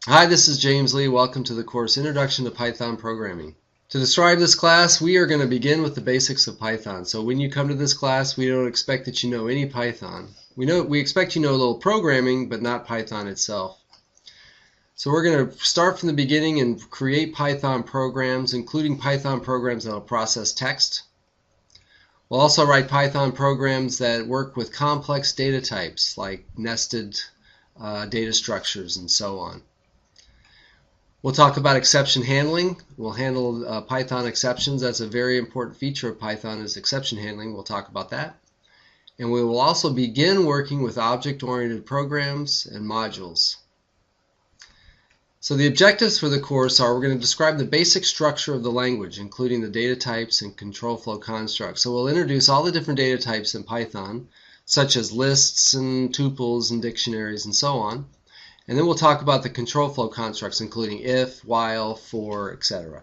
Hi, this is James Lee. Welcome to the course Introduction to Python Programming. To describe this class, we are going to begin with the basics of Python. So when you come to this class, we don't expect that you know any Python. We expect you know a little programming, but not Python itself. So we're going to start from the beginning and create Python programs, including Python programs that will process text. We'll also write Python programs that work with complex data types like nested data structures and so on. We'll talk about exception handling. We'll handle Python exceptions. That's a very important feature of Python is exception handling. We'll talk about that. And we will also begin working with object-oriented programs and modules. So the objectives for the course are we're going to describe the basic structure of the language, including the data types and control flow constructs. So we'll introduce all the different data types in Python, such as lists and tuples and dictionaries and so on. And then we'll talk about the control flow constructs, including if, while, for, etc.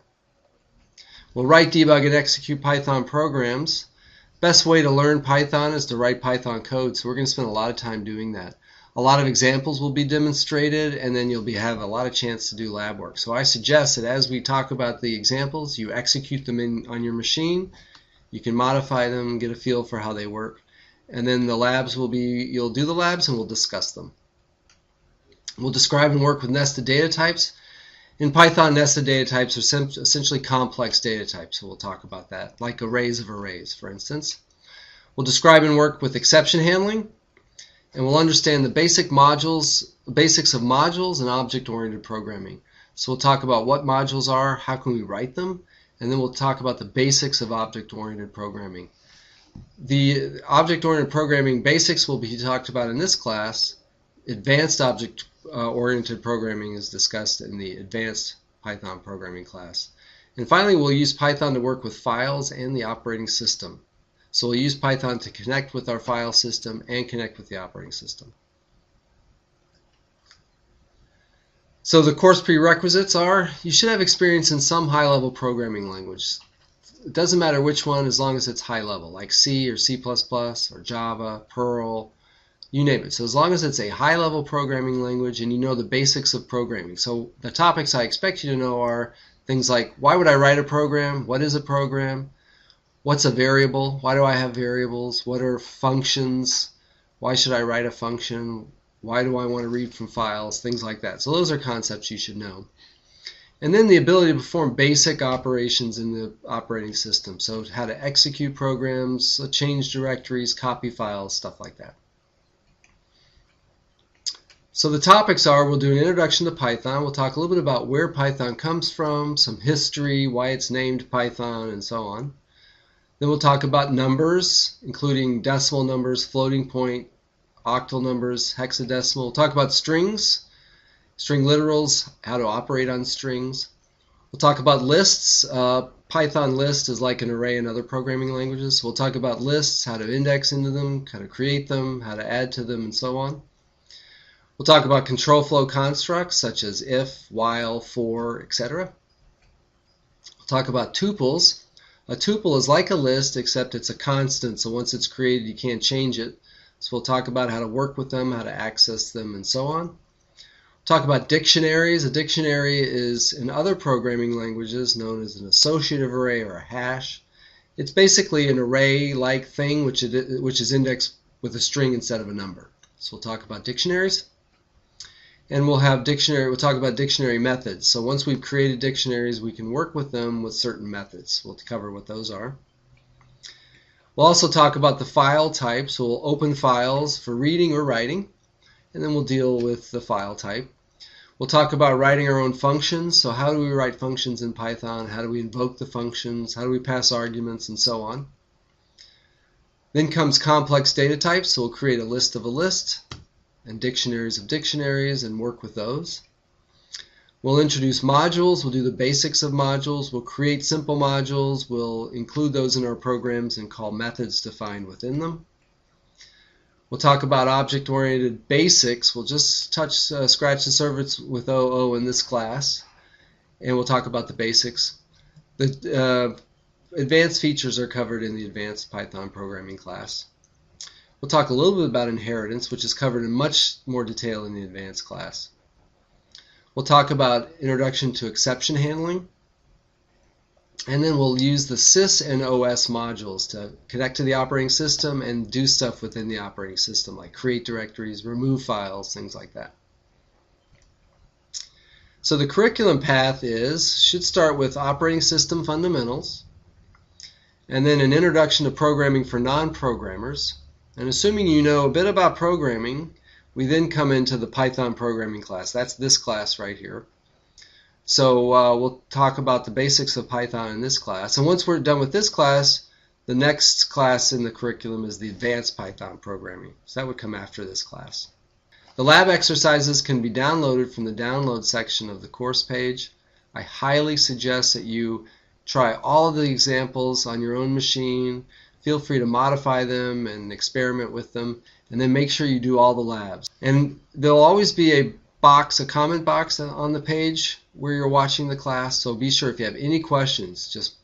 We'll write, debug, and execute Python programs. Best way to learn Python is to write Python code, so we're going to spend a lot of time doing that. A lot of examples will be demonstrated, and then you'll have a lot of chance to do lab work. So I suggest that as we talk about the examples, you execute them on your machine. You can modify them, get a feel for how they work. And then the labs will be, you'll do the labs and we'll discuss them. We'll describe and work with nested data types. In Python, nested data types are essentially complex data types, so we'll talk about that, like arrays of arrays, for instance. We'll describe and work with exception handling, and we'll understand the basics of modules and object-oriented programming. So we'll talk about what modules are, how can we write them, and then we'll talk about the basics of object-oriented programming. The object-oriented programming basics will be talked about in this class. Advanced object-oriented programming is discussed in the advanced Python programming class. And finally, we'll use Python to work with files and the operating system. So we'll use Python to connect with our file system and connect with the operating system. So the course prerequisites are, you should have experience in some high-level programming language. It doesn't matter which one as long as it's high level, like C or C++ or Java, Perl, you name it. So as long as it's a high-level programming language and you know the basics of programming. So the topics I expect you to know are things like, why would I write a program? What is a program? What's a variable? Why do I have variables? What are functions? Why should I write a function? Why do I want to read from files? Things like that. So those are concepts you should know. And then the ability to perform basic operations in the operating system. So how to execute programs, change directories, copy files, stuff like that. So the topics are, we'll do an introduction to Python. We'll talk a little bit about where Python comes from, some history, why it's named Python, and so on. Then we'll talk about numbers, including decimal numbers, floating point, octal numbers, hexadecimal. We'll talk about strings, string literals, how to operate on strings. We'll talk about lists. Python list is like an array in other programming languages. So we'll talk about lists, how to index into them, how to create them, how to add to them, and so on. We'll talk about control flow constructs such as if, while, for, etc. We'll talk about tuples. A tuple is like a list except it's a constant, so once it's created you can't change it. So we'll talk about how to work with them, how to access them, and so on. We'll talk about dictionaries. A dictionary is in other programming languages known as an associative array or a hash. It's basically an array-like thing which is indexed with a string instead of a number. So we'll talk about dictionaries. And we'll talk about dictionary methods. So once we've created dictionaries, we can work with them with certain methods. We'll cover what those are. We'll also talk about the file types. We'll open files for reading or writing, and then we'll deal with the file type. We'll talk about writing our own functions. So how do we write functions in Python? How do we invoke the functions? How do we pass arguments, and so on. Then comes complex data types. So we'll create a list of a list and dictionaries of dictionaries and work with those. We'll introduce modules. We'll do the basics of modules. We'll create simple modules. We'll include those in our programs and call methods defined within them. We'll talk about object-oriented basics. We'll just scratch the surface with OO in this class, and we'll talk about the basics. The advanced features are covered in the advanced Python programming class. We'll talk a little bit about inheritance, which is covered in much more detail in the advanced class. We'll talk about introduction to exception handling. And then we'll use the sys and os modules to connect to the operating system and do stuff within the operating system, like create directories, remove files, things like that. So the curriculum path should start with operating system fundamentals, and then an introduction to programming for non-programmers. And assuming you know a bit about programming, we then come into the Python programming class. That's this class right here. So we'll talk about the basics of Python in this class. And once we're done with this class, the next class in the curriculum is the advanced Python programming. So that would come after this class. The lab exercises can be downloaded from the download section of the course page. I highly suggest that you try all of the examples on your own machine. Feel free to modify them and experiment with them, and then make sure you do all the labs. And there'll always be a comment box on the page where you're watching the class, so be sure if you have any questions, just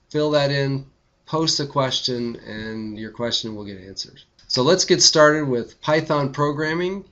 fill that in, post a question, and your question will get answered. So let's get started with Python programming